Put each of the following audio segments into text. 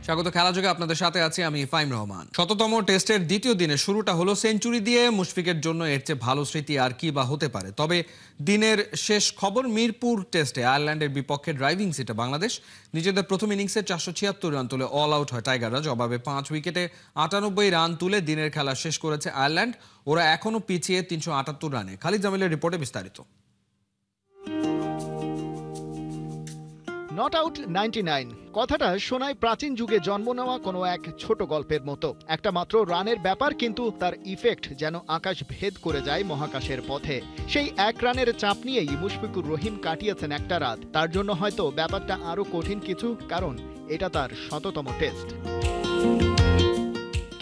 স্বাগত খেলাযোগে আপনাদের সাথে আছি আমি ফাইম রহমান। শততম টেস্টের দ্বিতীয় দিনে শুরুটা হলো সেঞ্চুরি দিয়ে। মুশফিকের জন্য এর চেয়ে ভালো স্মৃতি আর কি বা হতে পারে। তবে দিনের শেষ খবর, মিরপুর টেস্টে আয়ারল্যান্ডের বিপক্ষে ড্রাইভিং সিটে বাংলাদেশ নিজেদের প্রথম ইনিংসে 476 রান তুলে অল আউট হয় টাইগাররা। জবাবে 5 উইকেটে 98 রান তুলে দিনের খেলা শেষ করেছে আয়ারল্যান্ড। ওরা এখনো পিছিয়ে 378 রানে। খালিদ জামিলের রিপোর্টে বিস্তারিত। নট আউট 99 কথাটা শোনায় প্রাচীন যুগে জন্ম নেওয়া কোনো এক ছোট গল্পের মতো। একটা মাত্র রানের ব্যাপার, কিন্তু তার ইফেক্ট যেন আকাশ ভেদ করে যায় মহাকাশের পথে। সেই এক রানের চাপ নিয়েই মুশফিকুর রহিম কাটিয়েছেন একটা রাত। তার জন্য হয়তো ব্যাপারটা আরো কঠিন কিছু, কারণ এটা তার শততম টেস্ট।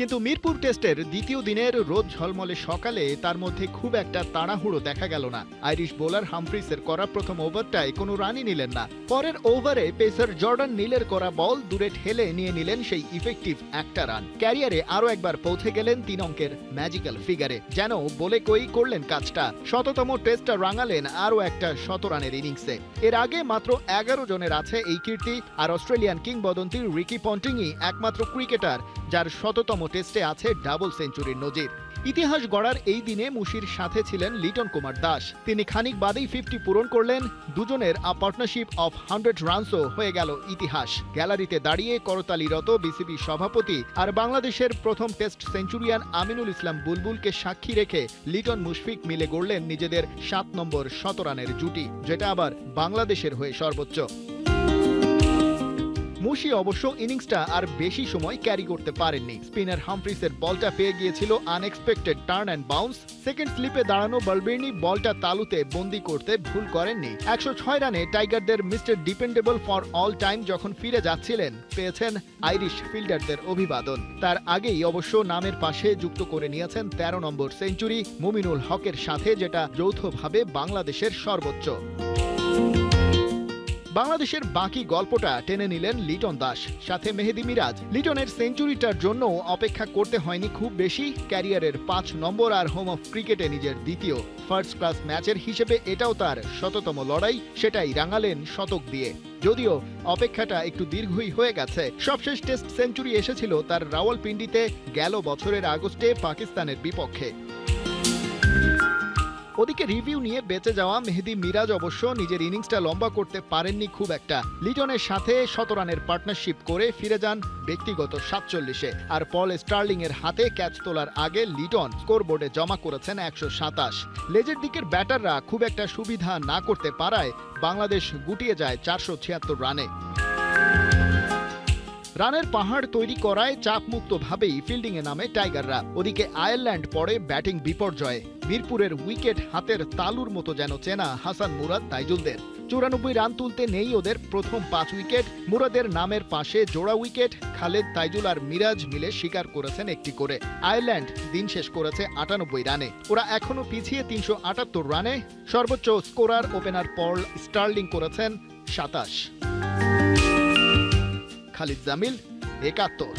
কিন্তু মিরপুর টেস্টের দ্বিতীয় দিনের রোদ ঝলমলে সকালে তার মধ্যে খুব একটা তাড়াহুড়ো দেখা গেল না। আইরিশ বোলার হামফ্রিসের করা প্রথম ওভারটায় কোনো রানই নিলেন না। পরের ওভারে পেসার জর্ডান নীলের করা বল দূরে ঠেলে নিয়ে নিলেন সেই ইফেক্টিভ একটা রান। ক্যারিয়ারে আরও একবার পৌঁছে গেলেন 3 অঙ্কের ম্যাজিক্যাল ফিগারে। যেন বলে কই করলেন কাজটা। শততম টেস্টটা রাঙালেন আরও একটা 100 রানের ইনিংসে। এর আগে মাত্র 11 জনের আছে এই কীর্তি। আর অস্ট্রেলিয়ান কিংবদন্তি রিকি পন্টিংই একমাত্র ক্রিকেটার যার শততম টেস্টে আছে ডাবল সেঞ্চুরির নজির। ইতিহাস গড়ার এই দিনে মুশির সাথে ছিলেন লিটন কুমার দাস। তিনি খানিক বাদেই 50 পূরণ করলেন। দুজনের পার্টনারশিপ অফ 100 রানসও হয়ে গেল ইতিহাস। গ্যালারিতে দাঁড়িয়ে করতালিরত বিসিবি সভাপতি আর বাংলাদেশের প্রথম টেস্ট সেঞ্চুরিয়ান আমিনুল ইসলাম বুলবুলকে সাক্ষী রেখে লিটন মুশফিক মিলে গড়লেন নিজেদের 7 নম্বর 100 রানের জুটি, যেটা আবার বাংলাদেশের হয়ে সর্বোচ্চ। মুশি অবশ্য ইনিংসটা আর বেশি সময় ক্যারি করতে পারেননি। স্পিনার হামফ্রিসের বলটা পেয়ে গিয়েছিল unexpected turn and bounce. Second স্লিপে দাঁড়ানো বালবির্নি বলটা তালুতে বন্দি করতে ভুল করেননি। 106 রানে টাইগারদের Mister Dependable for all time যখন ফিরে যাচ্ছিলেন, পেয়েছেন আইরিশ ফিল্ডারদের অভিবাদন। তার আগেই অবশ্য নামের পাশে যুক্ত করে নিয়েছেন 13 নম্বর সেঞ্চুরি মুমিনুল হকের সাথে, যেটা যৌথভাবে বাংলাদেশের সর্বোচ্চ। বাংলাদেশের বাকি গল্পটা টেনে নিলেন লিটন দাস, সাথে মেহেদী মিরাজ। লিটনের সেঞ্চুরিটার জন্য অপেক্ষা করতে হয়নি খুব বেশি। ক্যারিয়ারের 5 নম্বর আর হোম অফ ক্রিকেটে নিজের দ্বিতীয় ফার্স্ট ক্লাস ম্যাচের হিসেবে এটাও তার শততম লড়াই। সেটাই রাঙালেন শতক দিয়ে। যদিও অপেক্ষাটা একটু দীর্ঘই হয়ে গেছে। সবশেষ টেস্ট সেঞ্চুরি এসেছিল তার রাওয়ালপিন্ডিতে গেল বছরের আগস্টে পাকিস্তানের বিপক্ষে। ওদিকে রিভিউ নিয়ে বেঁচে যাওয়া মেহেদী মিরাজ অবশ্য নিজের ইনিংসটা লম্বা করতে পারেননি খুব একটা। লিটনের সাথে 100 রানের পার্টনারশিপ করে ফিরে যান ব্যক্তিগত 47-এ। আর পল স্টার্লিং এর হাতে ক্যাচ তোলার আগে লিটন স্কোরবোর্ডে জমা করেছেন 127। লেজের দিকের ব্যাটাররা খুব একটা সুবিধা না করতে পারায় বাংলাদেশ গুটিয়ে যায় 476 রানে। রানের পাহাড় তৈরি করায় চাপমুক্তভাবেই ফিল্ডিংয়ে নামে টাইগাররা। ওদিকে আয়ারল্যান্ড পড়ে ব্যাটিং বিপর্যয়ে। মিরপুরের উইকেট হাতের তালুর মতো যেন চেনা হাসান মুরাদ তাইজুলদের। 94 রান তুলতে নেই ওদের প্রথম 5 উইকেট। মুরাদের নামের পাশে জোড়া উইকেট। খালেদ, তাইজুল আর মিরাজ মিলে শিকার করেছেন একটি করে। আয়ারল্যান্ড দিন শেষ করেছে 98 রানে। ওরা এখনো পিছিয়ে 378 রানে। সর্বোচ্চ স্কোরার ওপেনার পল স্টার্লিং করেছেন 27। খালিদ জামিল, 71।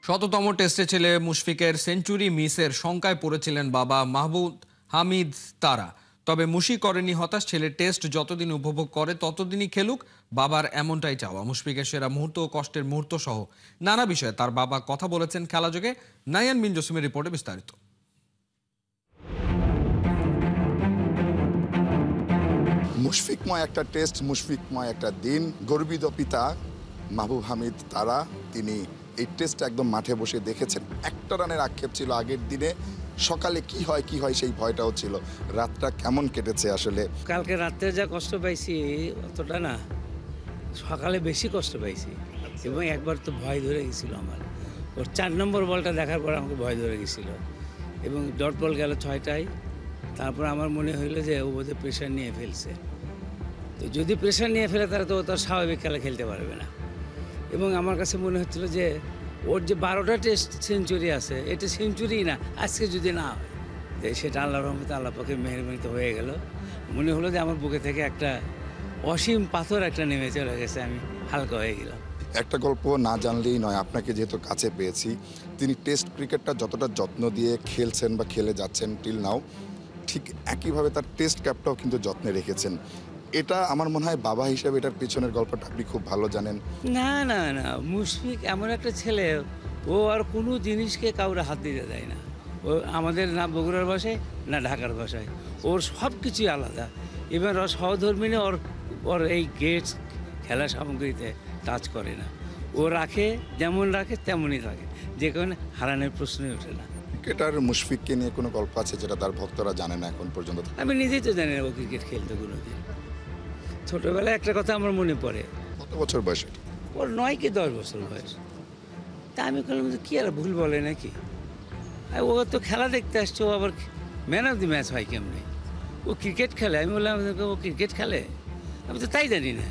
শততম টেস্টে ছেলে মুশফিকের সেঞ্চুরি মিসের শঙ্কায় পড়েছিলেন বাবা মাহবুব হামিদ তারা। তবে মুশি করেনি হতাশ। ছেলে টেস্ট যতদিন উপভোগ করে ততদিনই খেলুক, বাবার এমনটাই চাওয়া। মুশফিকের সেরা মুহূর্ত ও কষ্টের মুহূর্ত সহ নানা বিষয়ে তার বাবা কথা বলেছেন খেলাযোগে। নায়ান বিন জসিমের রিপোর্টে বিস্তারিত। মুশফিকময় একটা টেস্ট, মুশফিকময় একটা দিন। গর্বিত পিতা মাহবুব হামিদ তারা, তিনি এই টেস্ট একদম মাঠে বসে দেখেছেন। একটা রানের আক্ষেপ ছিল আগের দিনে। সকালে কি হয় সেই ভয়টাও ছিল। রাতটা কেমন কেটেছে আসলে? কালকে রাত্রে যা কষ্ট পাইছি অতটা না, সকালে বেশি কষ্ট পাইছি। এবং একবার তো ভয় ধরে গেছিল আমার। ওর 4 নম্বর বলটা দেখার পর আমাকে ভয় ধরে গেছিল। এবং ডট বল গেল 6টায়। তারপর আমার মনে হইলো যে ও বোধহয় প্রেশার নিয়ে ফেলছে। তো যদি প্রেশার নিয়ে ফেলে তাহলে তো ও তার স্বাভাবিক খেলা খেলতে পারবে না। এবং আমার কাছে মনে হচ্ছিল যে ওর যে 12টা টেস্ট সেঞ্চুরি আছে, এটা সেঞ্চুরি না, আজকে যদি না হয় সেটা আল্লাহর রহমতে আল্লাহ পাকের মেহেরবানিতে হয়ে গেল। মনে হলো যে আমার বুকে থেকে একটা অসীম পাথর একটা নেমে চলে গেছে, আমি হালকা হয়ে গেলাম। একটা গল্প না জানলেই নয়, আপনাকে যেহেতু কাছে পেয়েছি, তিনি টেস্ট ক্রিকেটটা যতটা যত্ন দিয়ে খেলছেন বা খেলে যাচ্ছেন টিল নাও, ঠিক একইভাবে তার টেস্ট ক্যাপটাও কিন্তু যত্নে রেখেছেন। এটা আমার মনে হয় বাবা হিসেবে এটার পেছনের গল্পটা আপনি খুব ভালো জানেন। না না না, মুশফিক এমন একটা ছেলে, ও আর কোনো জিনিসকে কাউরে হাত দিতে দেয় না। ও আমাদের না বগুড়ার ভাষায় না ঢাকার ভাষায়, ওর সব কিছুই আলাদা। এবার ওর সহধর্মিনী ওর ওর এই গেটস খেলা সামগ্রীতে টাচ করে না। ও রাখে যেমন রাখে তেমনই থাকে, যে কারণে হারানোর প্রশ্নই ওঠে না। ক্রিকেটার মুশফিককে নিয়ে কোনো গল্প আছে যেটা তার ভক্তরা জানে না এখন পর্যন্ত? আমি নিজেই তো জানি না ও ক্রিকেট খেলতো কোনোদিন। ছোটোবেলায় একটা কথা আমার মনে পড়ে, কত বছর বয়স এটা? ওর 9 কি 10 বছর বয়স। তা আমি বললাম যে কী আর ভুল বলে নাকি, আর ও তো খেলা দেখতে আসছে, ও আবার ম্যান অফ দি ম্যাচ হয় কেমনি, ও ক্রিকেট খেলে? আমি বললাম ও ক্রিকেট খেলে? আমি তো তাই জানি না।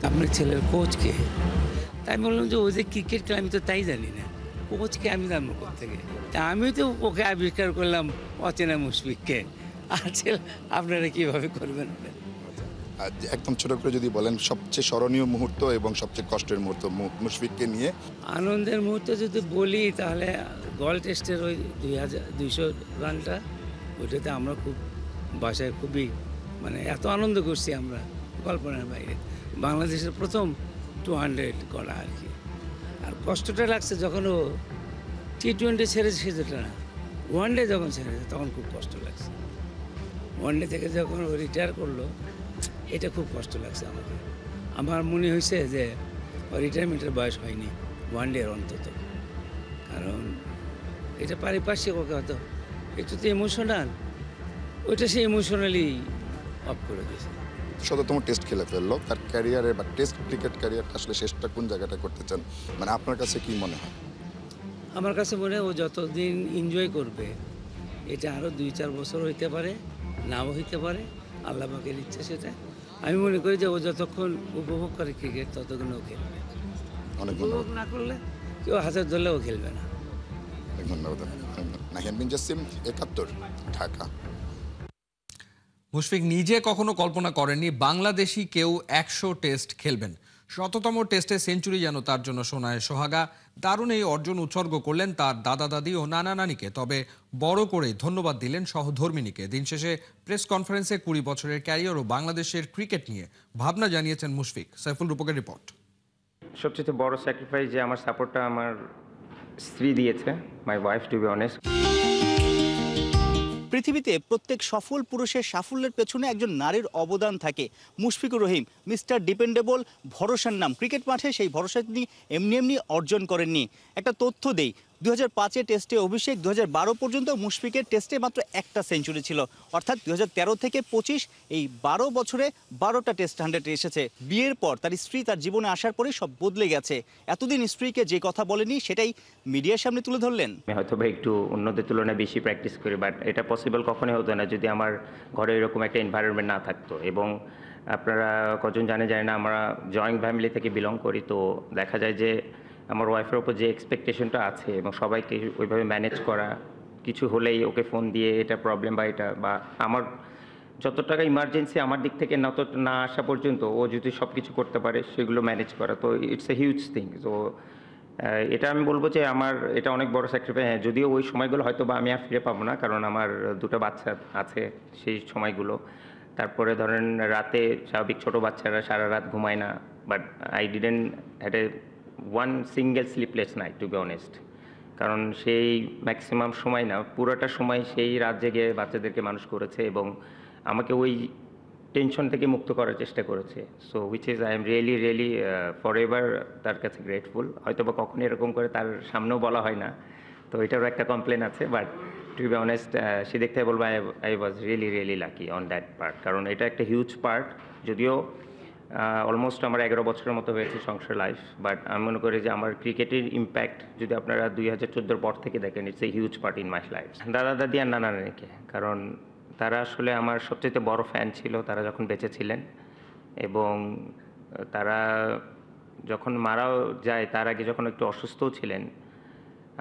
আপনার ছেলের কোচকে? তাই আমি বললাম যে ও যে ক্রিকেট খেলে আমি তো তাই জানি না, কোচকে আমি জানবো থেকে। তা আমি তো ওকে আবিষ্কার করলাম অচেনা মুশফিককে। আর ছেলে আপনারা কীভাবে করবেন? আর একদম ছোট করে যদি বলেন সবচেয়ে স্মরণীয় মুহূর্ত এবং সবচেয়ে কষ্টের মুহূর্ত মুশফিককে নিয়ে। আনন্দের মুহূর্তে যদি বলি তাহলে গল টেস্টের ওই 200 রানটা, ওইটাতে আমরা খুব বাসায় খুবই মানে এত আনন্দ করছি আমরা কল্পনার বাইরে। বাংলাদেশের প্রথম 200 করা আর কি। আর কষ্টটা লাগছে যখন ও T20 ছেড়েছে সেটা না, ওয়ানডে যখন ছেড়েছে তখন খুব কষ্ট লাগছে। ওয়ানডে থেকে যখন ও রিটায়ার করলো, এটা খুব কষ্ট লাগছে আমাকে। আমার মনে হয়েছে যে রিটায়ারমেন্টের বয়স হয়নি ওয়ানডের অন্তত, কারণ এটা পারিপার্শ্বিক ওকে হয়তো একটু তো ইমোশনাল, ওইটা সে ইমোশনালি অফ করে দিয়েছে। ১৭তম টেস্ট খেলে ফেললো, তার ক্যারিয়ারে বা টেস্ট ক্রিকেট ক্যারিয়ারটা আসলে শেষটা কোন জায়গাটা করতে চান, মানে আপনার কাছে কি মনে হয়? আমার কাছে মনে হয় ও যতদিন এনজয় করবে, এটা আরও 2-4 বছর হইতে পারে, নাও হইতে পারে, আল্লাহ পাকের ইচ্ছা সেটা। আমি মনে করি যে ও যতক্ষণ উপভোগ করে ক্রিকেট ততক্ষণ ও খেলবে। অনেক উপভোগ ধন্যবাদ। না করলে কেউ হাজার ধরলেও খেলবে না। অনেক ধন্যবাদ। নাহিয়ান বিন জাসিম, ৭১, ঢাকা। মুশফিক নিজে কখনো কল্পনা করেননি বাংলাদেশি কেউ 100 টেস্ট খেলবেন। ১০০তম টেস্টে সেঞ্চুরি যেন তার জন্য সোনায় সোহাগা। দারুণ এই অর্জন উৎসর্গ করলেন তার দাদা দাদি ও নানা নানিকে, তবে বড় করেই ধন্যবাদ দিলেন সহধর্মিনীকে। দিন শেষে প্রেস কনফারেন্সে 20 বছরের ক্যারিয়ার ও বাংলাদেশের ক্রিকেট নিয়ে ভাবনা জানিয়েছেন মুশফিক। সাইফুল রূপকের রিপোর্ট। সবচেয়ে বড় স্যাক্রিফাইস যে আমার সাপোর্টটা আমার স্ত্রী দিয়েছে, my wife to be honest. পৃথিবীতে প্রত্যেক সফল পুরুষের সাফল্যের পেছনে একজন নারীর অবদান থাকে। মুশফিকুর রহিম মিস্টার ডিপেন্ডেবল, ভরসার নাম। ক্রিকেট মাঠে সেই ভরসা তিনি এমনি এমনি অর্জন করেননি। একটা তথ্য দেই, 2005-এ টেস্টে অভিষেক, 2012 পর্যন্ত মুশফিকের টেস্টে মাত্র একটা সেঞ্চুরি ছিল। অর্থাৎ 2013 থেকে 25 এই 12 বছরে 12টা টেস্ট 100-এ এসেছে। বিয়ের পর তার স্ত্রী তার জীবনে আসার পরে সব বদলে গেছে। এতদিন স্ত্রীকে যে কথা বলেনি সেটাই মিডিয়ার সামনে তুলে ধরলেন। আমি হয়তো বা একটু অন্যদের তুলনায় বেশি প্র্যাকটিস করি, বাট এটা পসিবল কখনোই হতো না যদি আমার ঘরে এরকম একটা এনভায়রনমেন্ট না থাকতো। এবং আপনারা কজন জানে না, আমরা জয়েন্ট ফ্যামিলি থেকে বিলং করি, তো দেখা যায় যে আমার ওয়াইফের ওপর যে এক্সপেকটেশনটা আছে এবং সবাইকে ওইভাবে ম্যানেজ করা, কিছু হলেই ওকে ফোন দিয়ে এটা প্রবলেম বা এটা বা আমার যত টাকা ইমার্জেন্সি আমার দিক থেকে না আসা পর্যন্ত ও যদি সব কিছু করতে পারে সেগুলো ম্যানেজ করা, তো ইটস এ হিউজ থিং। তো এটা আমি বলবো যে আমার এটা অনেক বড় স্যাক্রিফাইস। হ্যাঁ, যদিও ওই সময়গুলো হয়তো বা আমি আর ফিরে পাবো না, কারণ আমার দুটো বাচ্চা আছে সেই সময়গুলো। তারপরে ধরেন রাতে স্বাভাবিক ছোটো বাচ্চারা সারা রাত ঘুমায় না, but I didn't had a one single sleepless night to be honest. কারণ সেই ম্যাক্সিমাম সময় না, পুরোটা সময় সেই রাত জেগে বাচ্চাদেরকে মানুষ করেছে এবং আমাকে ওই টেনশন থেকে মুক্ত করার চেষ্টা করেছে। So which is I am really for ever তার কাছে গ্রেটফুল। হয়তো বা কখনো এরকম করে তার সামনেও বলা হয় না, তো এটারও একটা কমপ্লেন আছে, বাট টু বি অনেস্ট সে দেখতে বলবো I was really lucky on that part. কারণ এটা একটা হিউজ পার্ট, যদিও অলমোস্ট আমার 11 বছরের মতো হয়েছে সংসার লাইফ, বাট আমি মনে করি যে আমার ক্রিকেটের ইম্প্যাক্ট যদি আপনারা 2014 পর থেকে দেখেন, it's a huge part in my life. দাদা দাদি আর নানা নানিকে, কারণ তারা আসলে আমার সবচেয়ে বড় ফ্যান ছিল তারা যখন বেঁচে ছিলেন, এবং তারা যখন মারাও যায় তার আগে যখন একটু অসুস্থও ছিলেন,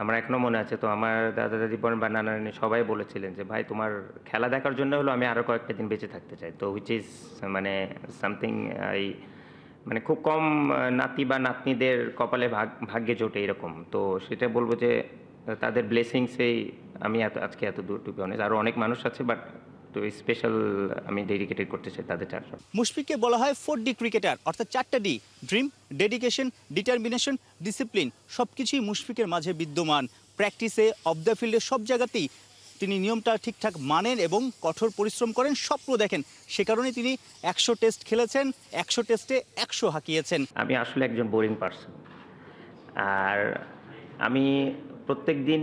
আমার এখনও মনে আছে। তো আমার দাদা দাদি বোন বা নানা নানি সবাই বলেছিলেন যে ভাই তোমার খেলা দেখার জন্য হলো আমি আরও কয়েকটা দিন বেঁচে থাকতে চাই। তো হুইচ ইজ মানে সামথিং মানে খুব কম নাতি বা নাতনিদের কপালে ভাগ্যে জোটে এরকম। তো সেটা বলবো যে তাদের ব্লেসিংসেই আমি আজকে এত দূর টু বি অনেস্ট। আরও অনেক মানুষ আছে, বাট তো স্পেশাল আমি ডেডিকেটেড করতে চাই তাদের 4 জন। মুশফিককে বলা হয় 4D ক্রিকেটার, অর্থাৎ 4টা D: dream, dedication, determination, discipline. সবকিছুই মুশফিকের মাঝে বিদ্যমান। প্র্যাকটিসে, অফ দ্য ফিল্ডে, সব জায়গাতেই তিনি নিয়মটা ঠিকঠাক মানেন এবং কঠোর পরিশ্রম করেন, স্বপ্ন দেখেন। সে কারণে তিনি 100 টেস্ট খেলেছেন, 100 টেস্টে 100 হাঁকিয়েছেন। আমি আসলে একজন বোরিং পারসন, আর আমি প্রত্যেক দিন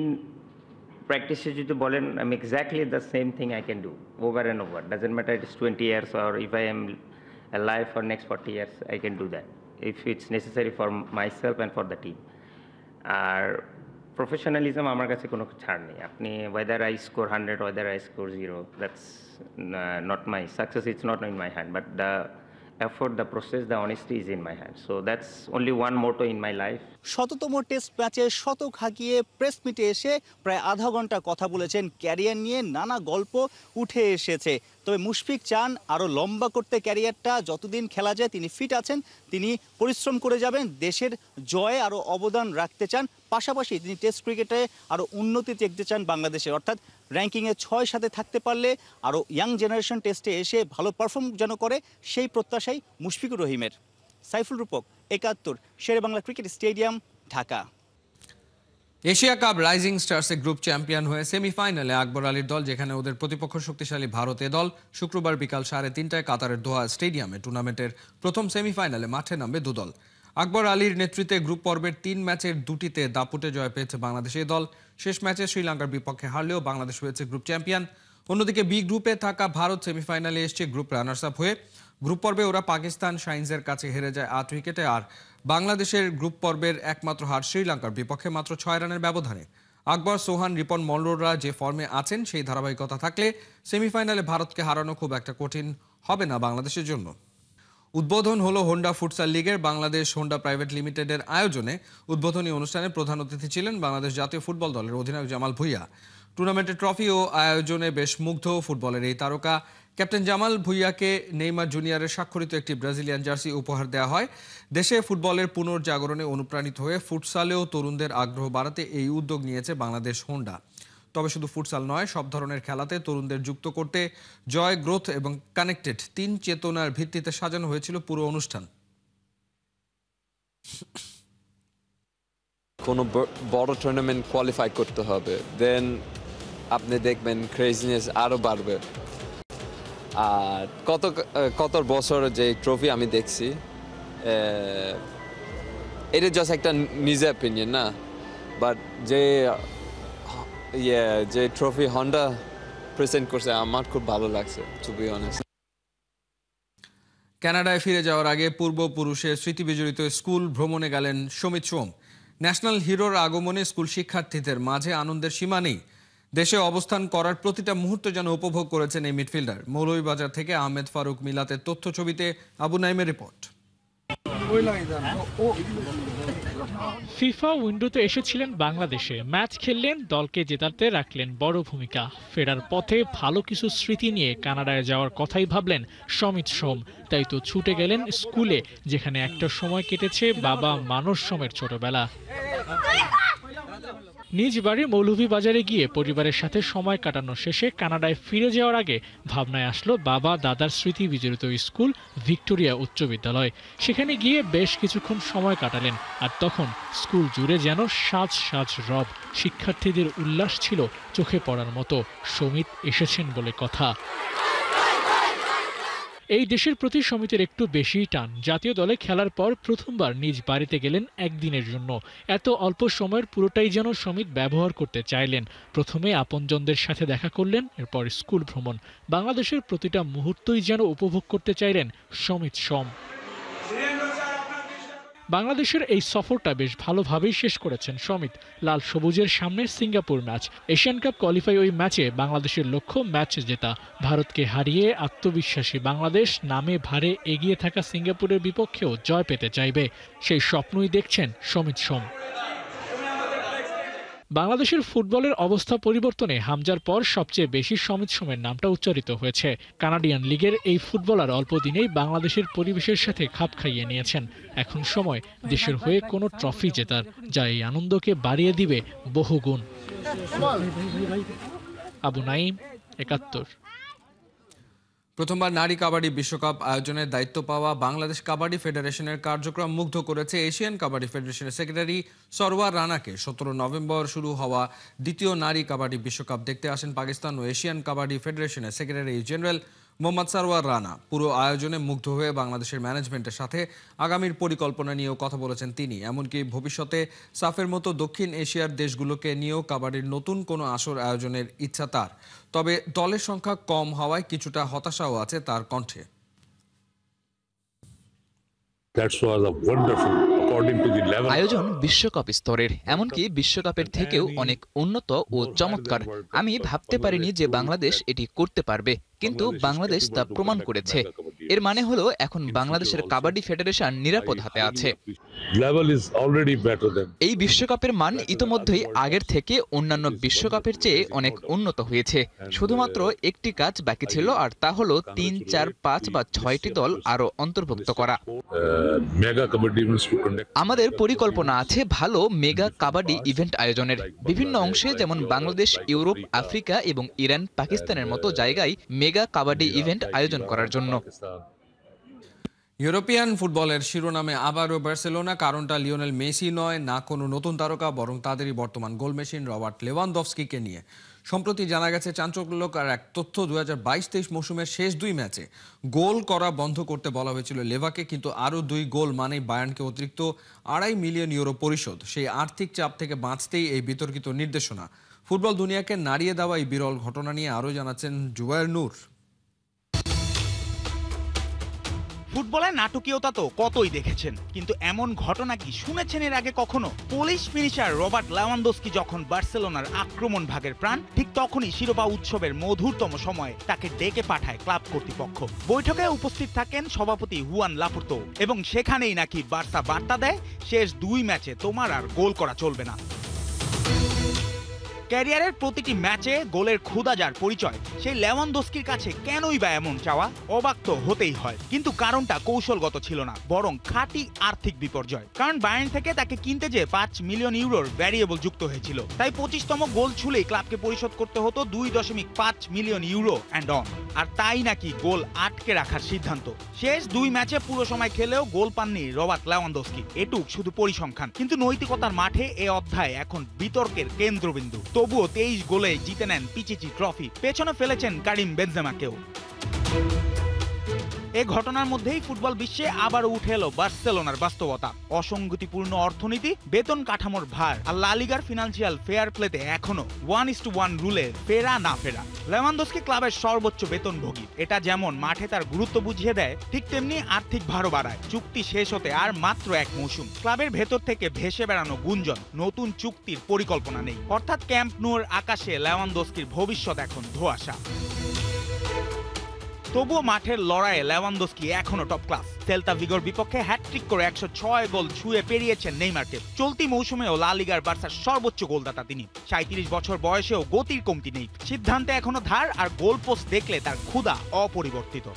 প্র্যাকটিসে যদি বলেন, আমি exactly the same thing I can do over and over. Doesn't matter it is 20 years or if I am life for next 40 years, I can do that if it's necessary for myself and for the team. আর professionalism আমার কাছে কোনো ছাড় নেই। আপনি whether I score 100, whether I score 0, that's not my success, it's not in my hand, but the effort, the process, the honesty is in my hand. So that's only one motto in my life. শততম test ম্যাচে শতক হাঁকিয়ে press মিটে এসে প্রায় আধা ঘন্টা কথা বলেছেন। ক্যারিয়ার নিয়ে নানা গল্প উঠে এসেছে। তবে মুশফিক চান আরও লম্বা করতে ক্যারিয়ারটা। যতদিন খেলা যায় তিনি ফিট আছেন, তিনি পরিশ্রম করে যাবেন, দেশের জয়ে আরও অবদান রাখতে চান। পাশাপাশি তিনি টেস্ট ক্রিকেটে আরও উন্নতি দেখতে চান বাংলাদেশের, অর্থাৎ র্যাঙ্কিংয়ে 6-7 থাকতে পারলে আরও ইয়াং জেনারেশন টেস্টে এসে ভালো পারফর্ম যেন করে, সেই প্রত্যাশাই মুশফিকুর রহিমের। Saiful Rupok, 71, Sher-e-Bangla cricket stadium, Dhaka. Asia Cup Rising স্টার্সে গ্রুপ চ্যাম্পিয়ন হয়ে সেমিফাইনালে আকবর আলীর দল, যেখানে ওদের প্রতিপক্ষ শক্তিশালী ভারতে দল। শুক্রবার বিকাল 3:30টায় কাতারের দোহা স্টেডিয়ামে টুর্নামেন্টের প্রথম সেমিফাইনালে মাঠে নামবে দুদল। আকবর আলীর নেতৃত্বে গ্রুপ পর্বের 3 ম্যাচের 2টিতে দাপুটে জয় পেয়েছে বাংলাদেশ এই দল। শেষ ম্যাচে শ্রীলঙ্কার বিপক্ষে হারলেও বাংলাদেশ হয়েছে গ্রুপ চ্যাম্পিয়ন। অন্যদিকে বি গ্রুপে থাকা ভারত সেমিফাইনালে এসছে গ্রুপ রানার্স আপ হয়ে। গ্রুপ পর্বে ওরা পাকিস্তান শাইন্সের কাছে হেরে যায় 8 উইকেটে। আর বাংলাদেশের গ্রুপ পর্বের একমাত্র হার শ্রীলঙ্কার বিপক্ষে মাত্র 6 রানের ব্যবধানে। আকবর, সোহান, রিপন, মল্লরা যে ফর্মে আছেন, সেই ধারাবাহিকতা থাকলে সেমিফাইনালে ভারতকে হারানো খুব একটা কঠিন হবে না বাংলাদেশের জন্য। উদ্বোধন হলো হোন্ডা ফুটসাল লিগের। বাংলাদেশ হোন্ডা প্রাইভেট লিমিটেডের আয়োজনে উদ্বোধনী অনুষ্ঠানে প্রধান অতিথি ছিলেন বাংলাদেশ জাতীয় ফুটবল দলের অধিনায়ক জামাল ভুঁইয়া। টুর্নামেন্টের ট্রফি ও আয়োজনে বেশ মুগ্ধ ফুটবলের এই তারকা। ক্যাপ্টেন জামাল ভুঁইয়াকে নেইমার জুনিয়রের স্বাক্ষরিত একটি ব্রাজিলিয়ান জার্সি উপহার দেওয়া হয়। দেশে ফুটবলের পুনর্জাগরণে অনুপ্রাণিত হয়ে ফুটসালেও তরুণদের আগ্রহ বাড়াতে এই উদ্যোগ নিয়েছে বাংলাদেশ হোন্ডা। তবে শুধু ফুটসাল নয়, সব ধরনের খেলাতে তরুণদের যুক্ত করতে জয়, গ্রোথ এবং কানেক্টেড 3 চেতনার ভিত্তিতে সাজানো হয়েছিল পুরো অনুষ্ঠান। কোনো বড় টুর্নামেন্ট কোয়ালিফাই করতে হবে, দেন আপনি দেখবেন ক্রেজিনেস আরও বাড়বে। আর কত বছর যে ট্রফি আমি দেখছি, এটা জাস্ট একটা নিজের অপিনিয়ন না, বাট যে ট্রফি হন্ডা প্রেজেন্ট করছে আমার খুব ভালো লাগছে, টু বি অনেস্ট। কানাডায় ফিরে যাওয়ার আগে পূর্বপুরুষের স্মৃতি বিজড়িত স্কুল ভ্রমণে গেলেন সমিত সোম। ন্যাশনাল হিরোর আগমনে স্কুল শিক্ষার্থীদের মাঝে আনন্দের সীমা নেই। দেশে অবস্থান করার প্রতিটা মুহূর্ত যেন উপভোগ করেছেন এই মিডফিল্ডার। মৌলভীবাজার থেকে আহমেদ ফারুক মিলাতের তথ্য ছবিতে আবু নাইমের রিপোর্ট। ফিফা উইন্ডোতে এসেছিলেন বাংলাদেশে, ম্যাচ খেললেন, দলকে জেতাতে রাখলেন বড় ভূমিকা। ফেরার পথে ভালো কিছু স্মৃতি নিয়ে কানাডায় যাওয়ার কথাই ভাবলেন সমিত সোম। তাই তো ছুটে গেলেন স্কুলে, যেখানে একটা সময় কেটেছে বাবা মানস সোমের ছোটবেলা। নিজ বাড়ি মৌলভীবাজারে গিয়ে পরিবারের সাথে সময় কাটানো শেষে কানাডায় ফিরে যাওয়ার আগে ভাবনায় আসলো বাবা দাদার স্মৃতি বিজড়িত স্কুল ভিক্টোরিয়া উচ্চ বিদ্যালয়। সেখানে গিয়ে বেশ কিছুক্ষণ সময় কাটালেন। আর তখন স্কুল জুড়ে যেন সাজ সাজ রব। শিক্ষার্থীদের উল্লাস ছিল চোখে পড়ার মতো। সমিত এসেছেন বলে কথা। এই দেশের প্রতি সমিতের একটু বেশিই টান। জাতীয় দলে খেলার পর প্রথমবার নিজ বাড়িতে গেলেন একদিনের জন্য। এত অল্প সময়ের পুরোটাই যেন সমিত ব্যবহার করতে চাইলেন। প্রথমে আপনজনদের সাথে দেখা করলেন, এরপর স্কুল ভ্রমণ। বাংলাদেশের প্রতিটা মুহূর্তই যেন উপভোগ করতে চাইলেন সমিত সোম। বাংলাদেশের এই সফরটা বেশ ভালোভাবেই শেষ করেছেন সমিত। লাল সবুজের সামনে Singapore match. Asian cup qualify ওই ম্যাচে বাংলাদেশের লক্ষ্য ম্যাচ জেতা। ভারতকে হারিয়ে আত্মবিশ্বাসী বাংলাদেশ নামে ভারে এগিয়ে থাকা সিঙ্গাপুরের বিপক্ষেও জয় পেতে চাইবে। সেই স্বপ্নই দেখছেন সমিত সোম। বাংলাদেশের ফুটবলের অবস্থা পরিবর্তনে হামজার পর সবচেয়ে বেশি সমিত সোমের নামটা উচ্চারিত হয়েছে। কানাডিয়ান লিগের এই ফুটবলার অল্প দিনেই বাংলাদেশের পরিবেশের সাথে খাপ খাইয়ে নিয়েছেন। এখন সময় দেশের হয়ে কোনো ট্রফি জেতার, যা এই আনন্দকে বাড়িয়ে দিবে বহুগুণ। আবু নাইম, 71। প্রথমবার নারী কাবাডি বিশ্বকাপ আয়োজনের দায়িত্ব পাওয়া বাংলাদেশ কাবাডি ফেডারেশনের কার্যক্রম মুগ্ধ করেছে এশিয়ান কাবাডি ফেডারেশনের সেক্রেটারি সরওয়ার রানাকে। 17 নভেম্বর শুরু হওয়া দ্বিতীয় নারী কাবাডি বিশ্বকাপ দেখতে আসেন পাকিস্তান ও এশিয়ান কাবাডি ফেডারেশনের সেক্রেটারি জেনারেল মোহাম্মদ সরওয়ার রানা। পুরো আয়োজনে মুগ্ধ হয়ে বাংলাদেশের ম্যানেজমেন্টের সাথে আগামীর পরিকল্পনা নিয়েও কথা বলেছেন তিনি। এমনকি ভবিষ্যতে সাফের মতো দক্ষিণ এশিয়ার দেশগুলোকে নিয়েও কাবাডির নতুন কোনো আসর আয়োজনের ইচ্ছা তার। তবে দলের সংখ্যা কম হওয়ায় কিছুটা হতাশাও আছে তার কণ্ঠে। আয়োজন বিশ্বকাপ স্তরের, এমনকি বিশ্বকাপের থেকেও অনেক উন্নত ও চমৎকার। আমি ভাবতে পারিনি যে বাংলাদেশ এটি করতে পারবে, কিন্তু বাংলাদেশ তা প্রমাণ করেছে। এর মানে হলো এখন বাংলাদেশের কাবাডি ফেডারেশন নিরাপদ হাতে আছে। এই বিশ্বকাপের মান ইতোমধ্যেই আগের থেকে অন্যান্য বিশ্বকাপের চেয়ে অনেক উন্নত হয়েছে। শুধুমাত্র একটি কাজ বাকি ছিল, আর তা হলো 3, 4, 5 বা 6টি দল আরো অন্তর্ভুক্ত করা। আমাদের পরিকল্পনা আছে ভালো মেগা কাবাডি ইভেন্ট আয়োজনের বিভিন্ন অংশে, যেমন বাংলাদেশ, ইউরোপ, আফ্রিকা এবং ইরান, পাকিস্তানের মতো জায়গায় মেগা কাবাডি ইভেন্ট আয়োজন করার জন্য। ইউরোপিয়ান ফুটবলের শিরোনামে আবারও বার্সেলোনা। কারণটা লিওনেল মেসি নয়, না কোনো নতুন তারকা, বরং তাদেরই বর্তমান গোল মেশিন রবার্ট লেভানডফস্কিকে নিয়ে। সম্প্রতি জানা গেছে চাঞ্চল্যকর এক তথ্য, 2022-23 মৌসুমের শেষ 2 ম্যাচে গোল করা বন্ধ করতে বলা হয়েছিল লেভাকে, কিন্তু আরও 2 গোল মানেই বায়ার্নকে অতিরিক্ত 2.5 মিলিয়ন ইউরো পরিশোধ। সেই আর্থিক চাপ থেকে বাঁচতেই এই বিতর্কিত নির্দেশনা। ফুটবল দুনিয়াকে নাড়িয়ে দেওয়া এই বিরল ঘটনা নিয়ে আরও জানাচ্ছেন জুবায়ের নূর। ফুটবলের নাটকীয়তা তো কতই দেখেছেন, কিন্তু এমন ঘটনা কি শুনেছেন এর আগে কখনো? পোলিশ ফিনিশার রবার্ট লেভানডফস্কি যখন বার্সেলোনার আক্রমণ ভাগের প্রাণ, ঠিক তখনই শিরোপা উৎসবের মধুরতম সময়ে তাকে ডেকে পাঠায় ক্লাব কর্তৃপক্ষ। বৈঠকে উপস্থিত থাকেন সভাপতি হুয়ান লাপুর্তো, এবং সেখানেই নাকি বার্সা বার্তা দেয়, শেষ 2 ম্যাচে তোমার আর গোল করা চলবে না। ক্যারিয়ারের প্রতিটি ম্যাচে গোলের ক্ষুধা যার পরিচয়, সেই লেভানডফস্কির কাছে কেনই বা এমন চাওয়া? অবাক তো হতেই হয়, কিন্তু কারণটা কৌশলগত ছিল না, বরং খাঁটি আর্থিক বিপর্যয়। কারণ বায়ার্ন থেকে তাকে কিনতে যে 5 মিলিয়ন ইউরোর ভ্যারিয়েবল যুক্ত হয়েছিল, তাই 25তম গোল ছুলেই ক্লাবকে পরিশোধ করতে হতো 2.5 মিলিয়ন ইউরো অ্যান্ড অন। আর তাই নাকি গোল আটকে রাখার সিদ্ধান্ত। শেষ 2 ম্যাচে পুরো সময় খেলেও গোল পাননি রবার্ট লেভানডফস্কি। এটুক শুধু পরিসংখ্যান, কিন্তু নৈতিকতার মাঠে এ অধ্যায় এখন বিতর্কের কেন্দ্রবিন্দু। তবুও 23 গোলে জিতে নেন পিচিচি ট্রফি, পেছনে ফেলেছেন কারিম বেনজেমাকেও। এই ঘটনার মধ্যেই ফুটবল বিশ্বে আবারও উঠে এলো বার্সেলোনার বাস্তবতা। অসঙ্গতিপূর্ণ অর্থনীতি, বেতন কাঠামোর ভার, আর লা লিগার ফিনান্সিয়াল ফেয়ার প্লেতে এখনো 1:1 রুলে ফেরা না ফেরা। লেভানডফস্কি ক্লাবের সর্বোচ্চ বেতনভোগী। এটা যেমন মাঠে তার গুরুত্ব বুঝিয়ে দেয়, ঠিক তেমনি আর্থিক ভারও বাড়ায়। চুক্তি শেষ হতে আর মাত্র 1 মৌসুম। ক্লাবের ভেতর থেকে ভেসে বেড়ানো গুঞ্জন, নতুন চুক্তির পরিকল্পনা নেই। অর্থাৎ ক্যাম্প নুর আকাশে লেভানডফস্কির ভবিষ্যৎ এখন ধোঁয়াশা। তবুও মাঠের লড়াইয়ে লেভানডফস্কি এখনো টপ ক্লাস। সেল্তা ভিগোর বিপক্ষে হ্যাটট্রিক করে 106 গোল ছুঁয়ে পেরিয়েছেন নেইমারকে। চলতি মৌসুমেও লা লিগার বার্সার সর্বোচ্চ গোলদাতা তিনি। 37 বছর বয়সেও গতির কমতি নেই। সিদ্ধান্তে এখনো ধার, আর গোল পোস্ট দেখলে তার ক্ষুধা অপরিবর্তিত।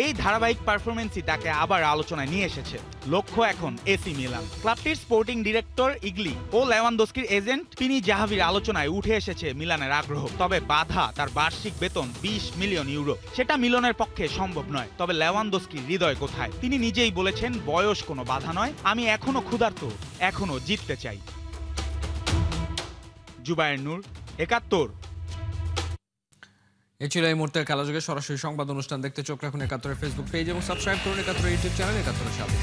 এই ধারাবাহিক পারফরমেন্সই তাকে আবার আলোচনায় নিয়ে এসেছে। লক্ষ্য এখন এসি মিলান। ক্লাবটির স্পোর্টিং ডিরেক্টর ইগলি ও লেভানডফস্কির এজেন্ট তিনি জাহাভির আলোচনায় উঠে এসেছে মিলানের আগ্রহ। তবে বাধা তার বার্ষিক বেতন 20 মিলিয়ন ইউরো। সেটা মিলানের পক্ষে সম্ভব নয়। তবে লেভানডফস্কির হৃদয় কোথায়? তিনি নিজেই বলেছেন, বয়স কোনো বাধা নয়, আমি এখনো ক্ষুধার্ত, এখনো জিততে চাই। জুবায়ের নূর, 71। এ ছিল এই মুহূর্তের খেলাযোগে সরাসরি সংবাদ অনুষ্ঠান দেখতে চোখ রাখুন 71 ফেসবুক পেজ এবং সাবস্ক্রাইব করুন 71 ইউটিউব চ্যানেল 71 সাথে।